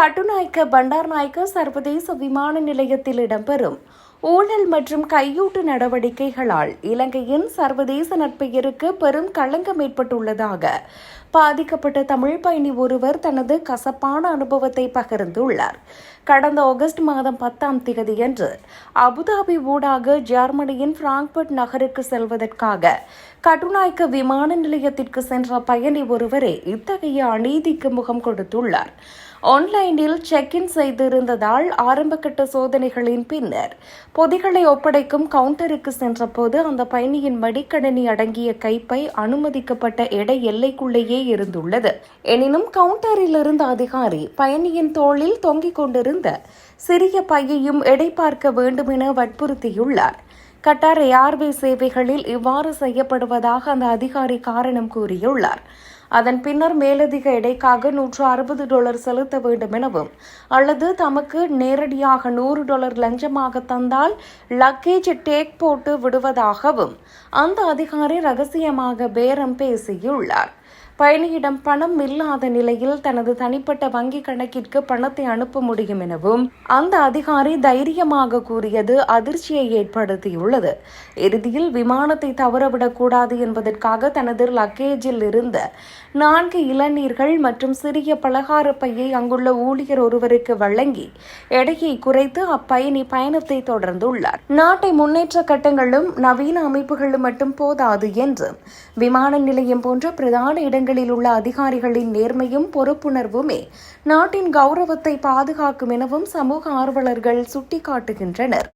கட்டுநாயக்க பண்டார்நாயக்க சர்வதேச விமான நிலையத்தில் இடம்பெறும் ஊழல் மற்றும் கையூட்டு நடவடிக்கைகளால் இலங்கையின் சர்வதேச நற்பெயருக்கு பெரும் களங்கம் ஏற்பட்டுள்ளதாக பாதிக்கப்பட்ட தமிழ் பயணி ஒருவர் தனது கசப்பான அனுபவத்தை பகிர்ந்துள்ளார். கடந்த ஆகஸ்ட் மாதம் 10ஆம் தேதியன்று அபுதாபி ஊடாக ஜெர்மனியின் பிராங்க்பர்ட் நகருக்கு செல்வதற்காக கட்டுநாயக்க விமான நிலையத்திற்கு சென்ற பயணி ஒருவரே இத்தகைய அநீதிக்கு முகம் கொடுத்துள்ளார். ஆன்லைனில் செக்-இன் செய்திருந்ததால் ஆரம்பகட்ட சோதனைகளின் பின்னர் பொதிகளை ஒப்படைக்கும் கவுண்டருக்கு சென்றபோது அந்த பயணியின் மடிக்கணினி அடங்கிய கைப்பை அனுமதிக்கப்பட்ட எடை எல்லைக்குள்ளேயே இருந்துள்ளது. எனினும் கவுண்டரில் இருந்த அதிகாரி பயணியின் தோளில் தொங்கிக் கொண்டிருந்த சிறிய பையையும் எடை பார்க்க வேண்டும் என வற்புறுத்தியுள்ளார். கட்டார் ஏர்வேஸ் சேவைகளில் இவ்வாறு செய்யப்படுவதாக அந்த அதிகாரி காரணம் கூறியுள்ளார். அதன் பின்னர் மேலதிக எடைக்காக $160 செலுத்த வேண்டும் எனவும் அல்லது தமக்கு நேரடியாக $100 லஞ்சமாக தந்தால் லக்கேஜ் டேக் போட்டு விடுவதாகவும் அந்த அதிகாரி ரகசியமாக பேரம் பேசியுள்ளார். பயணியிடம் பணம் இல்லாத நிலையில் தனது தனிப்பட்ட வங்கிக் கணக்கிற்கு பணத்தை அனுப்ப முடியும் எனவும் அந்த அதிகாரி தைரியமாக கூறியது அதிர்ச்சியை ஏற்படுத்தியுள்ளது. இறுதியில் விமானத்தை தவறவிடக்கூடாது என்பதற்காக தனது லக்கேஜில் இருந்த 4 இளநீர்கள் மற்றும் சிறிய பலகார பையை அங்குள்ள ஊழியர் ஒருவருக்கு வழங்கி எடையை குறைத்து அப்பயணி பயணத்தை தொடர்ந்துள்ளார். நாட்டை முன்னேற்ற கட்டங்களும் நவீன அமைப்புகளும் மட்டும் போதாது என்றும் விமான நிலையம் போன்ற பிரதான இடங்களில் உள்ள அதிகாரிகளின் நேர்மையும் பொறுப்புணர்வுமே நாட்டின் கௌரவத்தை பாதுகாக்கும் எனவும் சமூக ஆர்வலர்கள் சுட்டிக்காட்டுகின்றனர்.